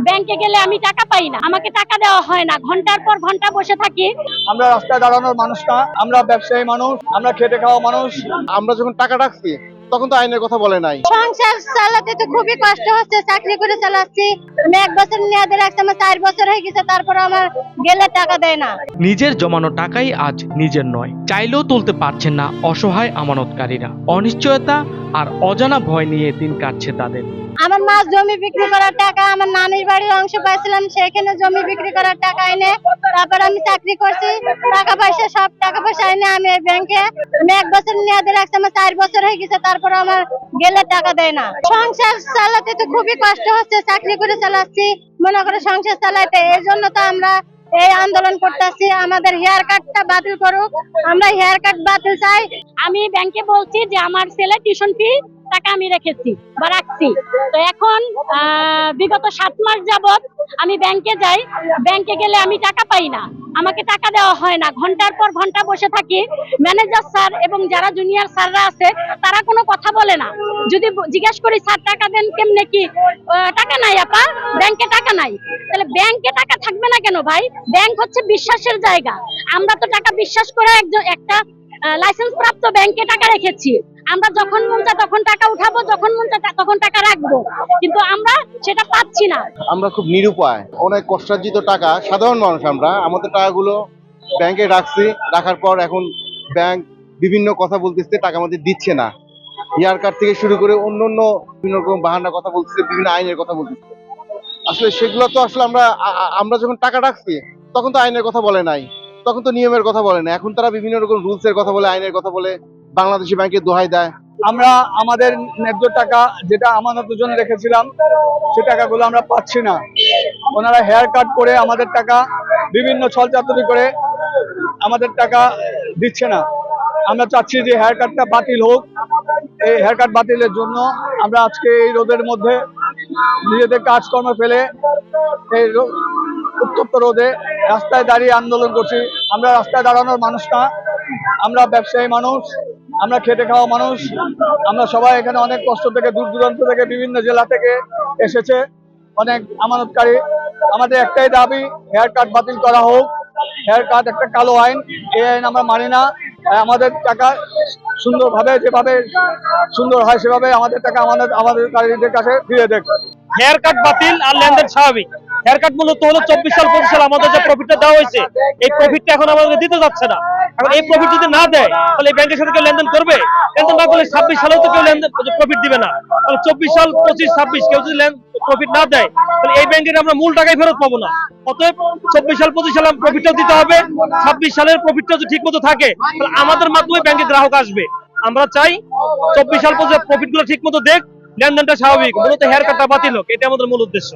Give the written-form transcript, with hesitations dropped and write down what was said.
ব্যাংকে গেলে আমি টাকা পাই না, আমাকে টাকা দেওয়া হয় না, ঘন্টার পর ঘন্টা বসে থাকি। আমরা রাস্তায় দাঁড়ানোর মানুষ না, আমরা ব্যবসায়ী মানুষ, আমরা খেটে খাওয়া মানুষ। আমরা যখন টাকা রাখছি তখন তো আইনের কথা বলে নাই। সংসার চালাতে তো খুবই কষ্ট হচ্ছে, চাকরি করে চালাচ্ছি। আমি 1 বছর মেয়াদে রাখছি, আমার 4 বছর হয়ে গেছে, তারপর আমার গেলে টাকা দেয় না। নিজের জমানো টাকাই আজ নিজের নয়, চাইলেও তুলতে পারছেন না অসহায় আমানতকারীরা। অনিশ্চয়তা আর অজানা ভয় নিয়ে দিন কাটছে তাদের। আমার মা জমি বিক্রি করার টাকা, আমার নানির বাড়ির অংশ পাইছিলাম, সেখানে জমি বিক্রি করার টাকা এনে তারপর আমি চাকরি করছি। টাকা পয়সা সব টাকা পয়সা এনে আমি এই ব্যাংকে আমি 1 বছর মেয়াদে রাখছি, আমার 4 বছর হয়ে গেছে, তারপর আমার গেলে টাকা দেয় না। সংসার চালাতে তো খুবই কষ্ট হচ্ছে, চাকরি করে চালাচ্ছি, মনে করে সংসার চালাতে। এই জন্য তো আমরা এই আন্দোলন করতেছি, আমাদের হেয়ার কার্ডটা বাতিল করুক, আমরা হেয়ার কার্ড বাতিল চাই। আমি ব্যাংকে বলছি যে আমার ছেলে টিউশন ফি টাকা আমি রেখেছি বা রাখছি। তো এখন বিগত 7 মাস যাবত আমি ব্যাংকে যাই, ব্যাংকে গেলে আমি টাকা পাই না, আমাকে টাকা দেওয়া হয় না, ঘন্টার পর ঘন্টা বসে থাকি। ম্যানেজার স্যার এবং যারা জুনিয়র স্যাররা আছে তারা কোনো কথা বলে না। যদি জিজ্ঞেস করি স্যার টাকা দেন কেমনে, কি টাকা নাই আপা, ব্যাংকে টাকা নাই। তাহলে ব্যাংকে টাকা থাকবে না কেন ভাই? ব্যাংক হচ্ছে বিশ্বাসের জায়গা। আমরা তো টাকা বিশ্বাস করে একটা লাইসেন্স প্রাপ্ত ব্যাংকে টাকা রেখেছি। আমরা যখন মন চায় তখন টাকা উঠাবো, যখন মন চায় তখন টাকা রাখবো, কিন্তু আমরা সেটা পাচ্ছি না। আমরা খুব নিরুপায়, অনেক কষ্টার্জিত টাকা, সাধারণ মানুষ আমরা, আমাদের টাকাগুলো ব্যাংকে রাখছি। রাখার পর এখন ব্যাংক বিভিন্ন কথা বলতেছে, টাকা আমাদের দিচ্ছে না। হেয়ার কার্ড থেকে শুরু করে অন্য বিভিন্ন রকম বাহানা কথা বলতেছে, বিভিন্ন আইনের কথা বলতেছে। আসলে সেগুলো তো আসলে আমরা যখন টাকা রাখছি তখন তো আইনের কথা বলে নাই, তখন তো নিয়মের কথা বলে না। এখন তারা বিভিন্ন রকম রুলস এর কথা বলে, আইনের কথা বলে, বাংলাদেশি ব্যাংকের দোহাই দেয়। আমরা আমাদের ন্যায্য টাকা যেটা আমানতের জন্য রেখেছিলাম সে টাকাগুলো আমরা পাচ্ছি না। ওনারা হেয়ার কাট করে আমাদের টাকা বিভিন্ন ছলচাতুরি করে আমাদের টাকা দিচ্ছে না। আমরা চাচ্ছি যে হেয়ার কাটটা বাতিল হোক। এই হেয়ার কাট বাতিলের জন্য আমরা আজকে এই রোদের মধ্যে নিজেদের কাজকর্ম ফেলে এই উত্তপ্ত রোদে রাস্তায় দাঁড়িয়ে আন্দোলন করছি। আমরা রাস্তায় দাঁড়ানোর মানুষ না, আমরা ব্যবসায়ী মানুষ, আমরা খেটে খাওয়া মানুষ। আমরা সবাই এখানে অনেক কষ্ট থেকে, দূর দূরান্ত থেকে, বিভিন্ন জেলা থেকে এসেছে অনেক আমানতকারী। আমাদের একটাই দাবি, হেয়ার কাট বাতিল করা হোক। হেয়ার কাট একটা কালো আইন, এই আইন আমরা মানি না। আমাদের টাকা সুন্দরভাবে, যেভাবে সুন্দর হয় সেভাবে আমাদের টাকা আমাদের কাছে ফিরে দেখ। হেয়ার কাট বাতিল আর লেনদেন স্বাভাবিক। হেয়ার কাট মূলত হলো 24 সাল 25 সাল আমাদের যে প্রফিটটা দেওয়া হয়েছে, এই প্রফিটটা এখন আমাদের দিতে যাচ্ছে না। এখন এই প্রফিট যদি না দেয় তাহলে এই ব্যাংকের সাথে কেউ লেনদেন করবে? লেনদেন না করলে 26 সালেও তো কেউ লেনদেন প্রফিট দিবে না। তাহলে 24 সাল 25 26 কেউ যদি প্রফিট না দেয় তাহলে এই ব্যাংকের আমরা মূল টাকাই ফেরত পাবো না। অতএব 24 সাল 25 সাল প্রফিটটাও দিতে হবে, 26 সালের প্রফিটটা যদি ঠিক মতো থাকে তাহলে আমাদের মাধ্যমে ব্যাংকে গ্রাহক আসবে। আমরা চাই 24 সাল পর্যন্ত প্রফিটগুলো ঠিক মতো দেখ, লেনদেনটা স্বাভাবিক, মূলত হেয়ার কাটটা বাতিল হোক, এটা আমাদের মূল উদ্দেশ্য।